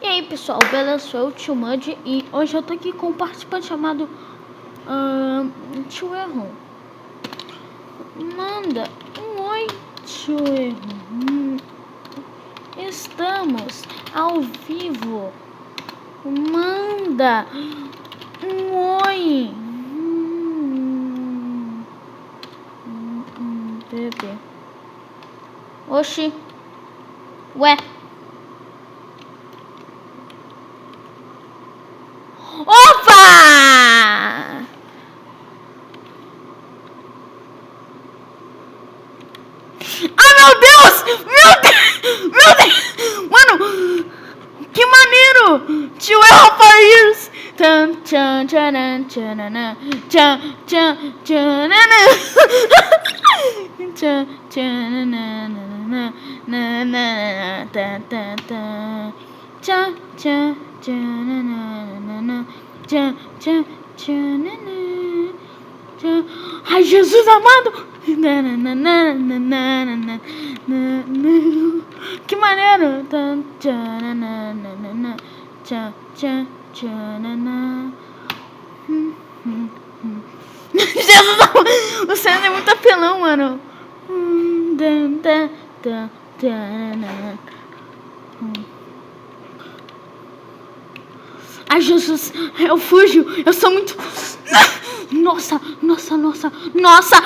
E aí pessoal, beleza? Sou eu, o Tio Mud, e hoje eu tô aqui com um participante chamado Tio Erro. Manda um oi, Tio Erro. Estamos ao vivo. Manda um oi. Bebê. Oxi. Ué. Opa! Ah, meu Deus! Meu Deus! Meu Deus! Mano, que maneiro! Tio Erro for years! Tchan, tchan, tchanan, tchanana, tchan, tchan, tchanana. Tchan, tchanana, nanana, ta, ta, ta. Tchan, tchan, tchanana, tchan, tchan, tchanana. Ai, Jesus amado! Que maneiro! Jesus amado! O Senna é muito apelão, mano. Ai, Jesus, eu fujo, eu sou muito... Nossa, nossa, nossa, nossa!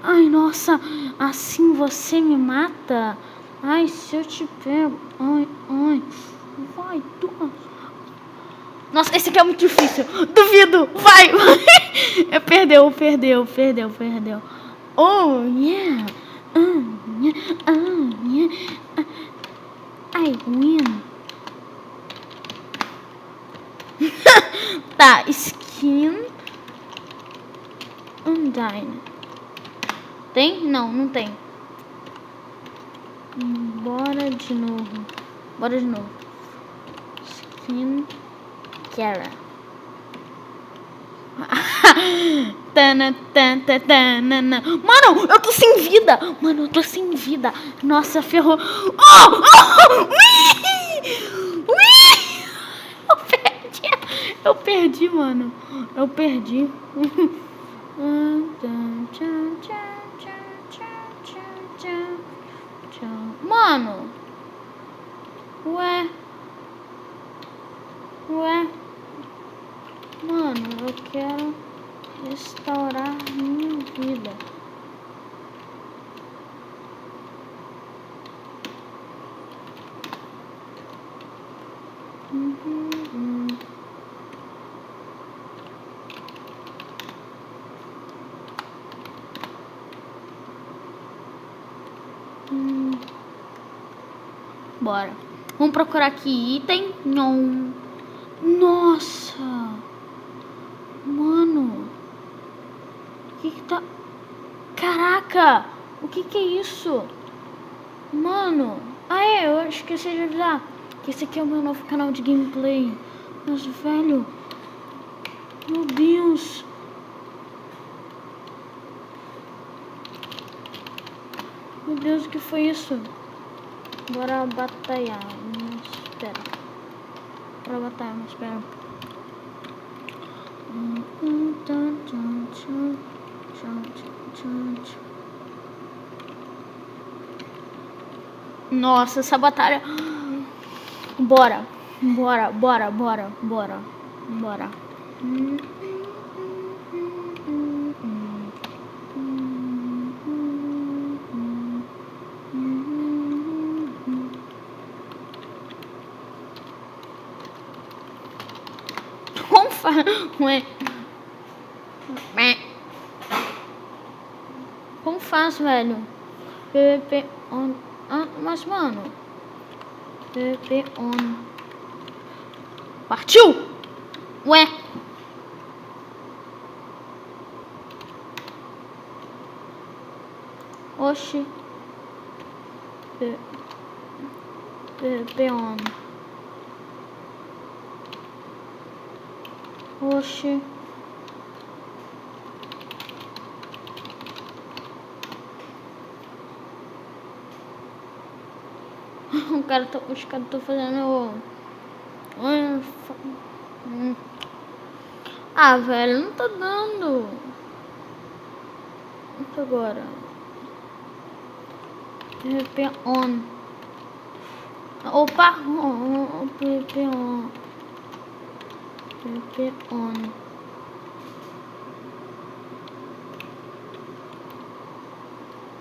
Ai, nossa, assim você me mata? Ai, se eu te pego... Ai, ai, vai, tu... Nossa, esse aqui é muito difícil, duvido, vai, vai. Perdeu. Oh, yeah, yeah, I win. Tá, skin Undyne. Tem? Não, não tem. Bora de novo. Skin Kara. Mano, eu tô sem vida. Nossa, ferrou. Eu perdi, mano. Mano. Ué. Mano, eu quero restaurar minha vida. Bora. Vamos procurar aqui item. Não. Nossa. Mano. O que tá... Caraca. O que é isso? Mano. Ah, é. Eu esqueci de avisar que esse aqui é o meu novo canal de gameplay. Mas, velho. Meu Deus. Meu Deus, o que foi isso? Bora batalhar. Espera. Nossa, essa batalha. Bora. Como faz, velho? PVP on. Ah, mas mano. PVP on. Partiu! Ué. Oxi. PVP on. Oxi. Os caras estão fazendo Ah, velho, não tá dando. Muito agora. PVP on. Opa! PVP on. PVP on.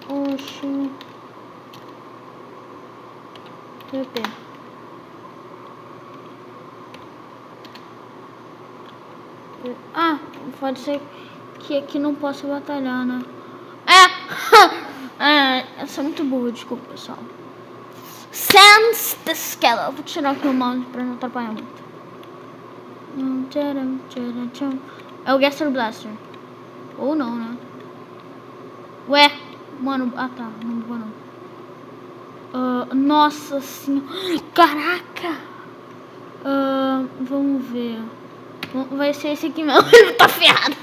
Oxi. PVP. Ah, pode ser que aqui não possa batalhar, né? Eu sou muito burro, desculpa, pessoal. Sans the Scala. Eu vou tirar aqui o mouse pra não atrapalhar muito. É o Gaster Blaster. Ou não, né? Ué, mano. Ah, tá. Não vou não. Nossa senhora. Caraca. Vamos ver. Vai ser esse aqui mesmo. Ele tá ferrado.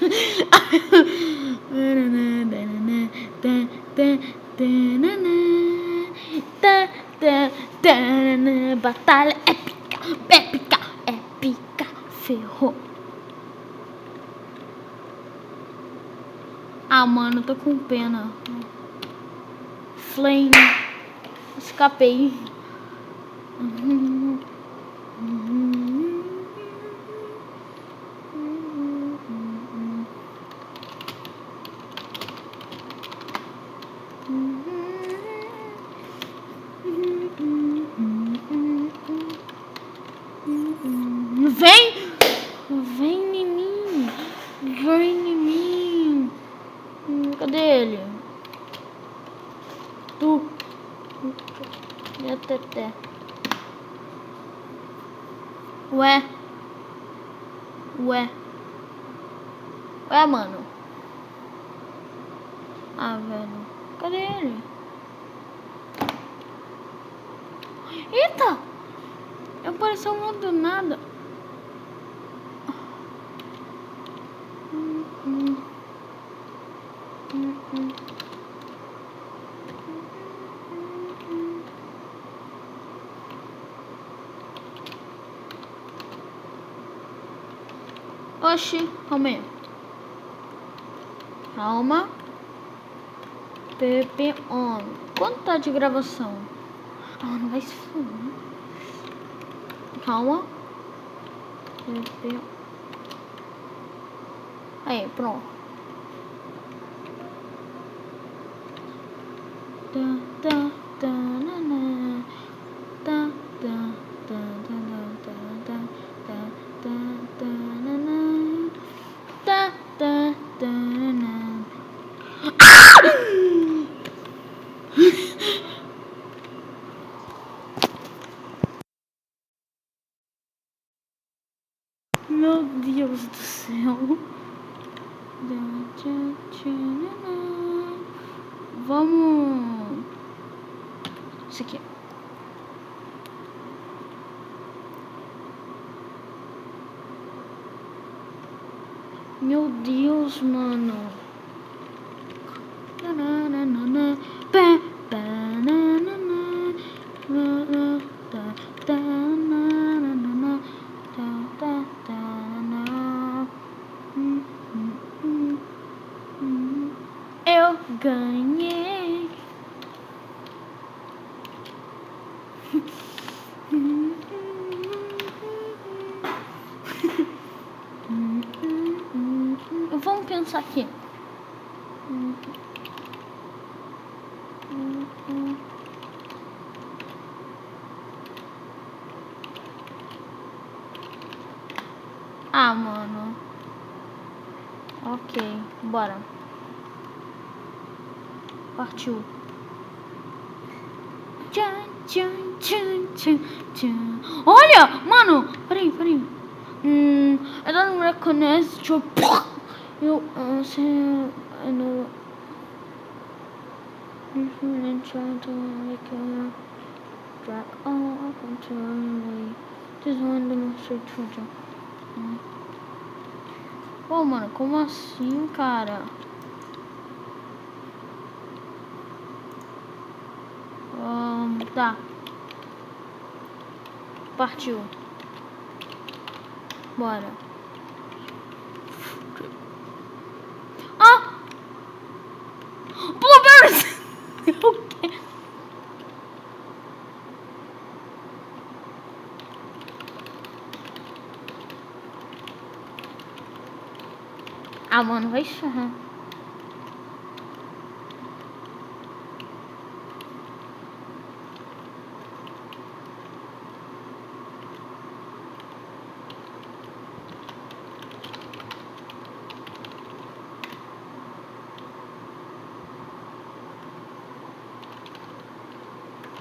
Batalha épica. Épica. Épica. Ferrou. Ah, mano, tô com pena. Flame. Escapei. Vem em mim. Vem em mim. Cadê ele? Tu. Até. Ué, mano. Ah, velho. Cadê ele? Eita! Apareceu um outro do nada. Oxi, calma aí. Calma. PP on. Quanto tá de gravação? Ah, não vai se fuder. Calma. PP. Aí, pronto. Meu Deus do céu. Vamos. Isso aqui. Meu Deus, mano. Eu ganhei. Vamos pensar aqui. Ah, mano. Ok, bora. Partiu. Olha, mano. Peraí. I don't recognize your... Eu sei... I know... I'm trying to make a drag all up until I just want to demonstrate to you. Pô, mano, como assim, cara? Tá. Partiu. Bora. Ah! Blueberries! O quê? Ah, mano, vai ferrar.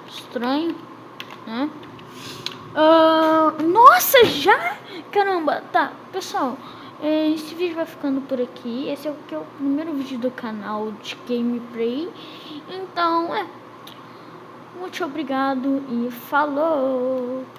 Estranho, né? Nossa, já? Caramba, tá, pessoal, esse vídeo vai ficando por aqui. Esse é o primeiro vídeo do canal de gameplay. Então, muito obrigado e falou!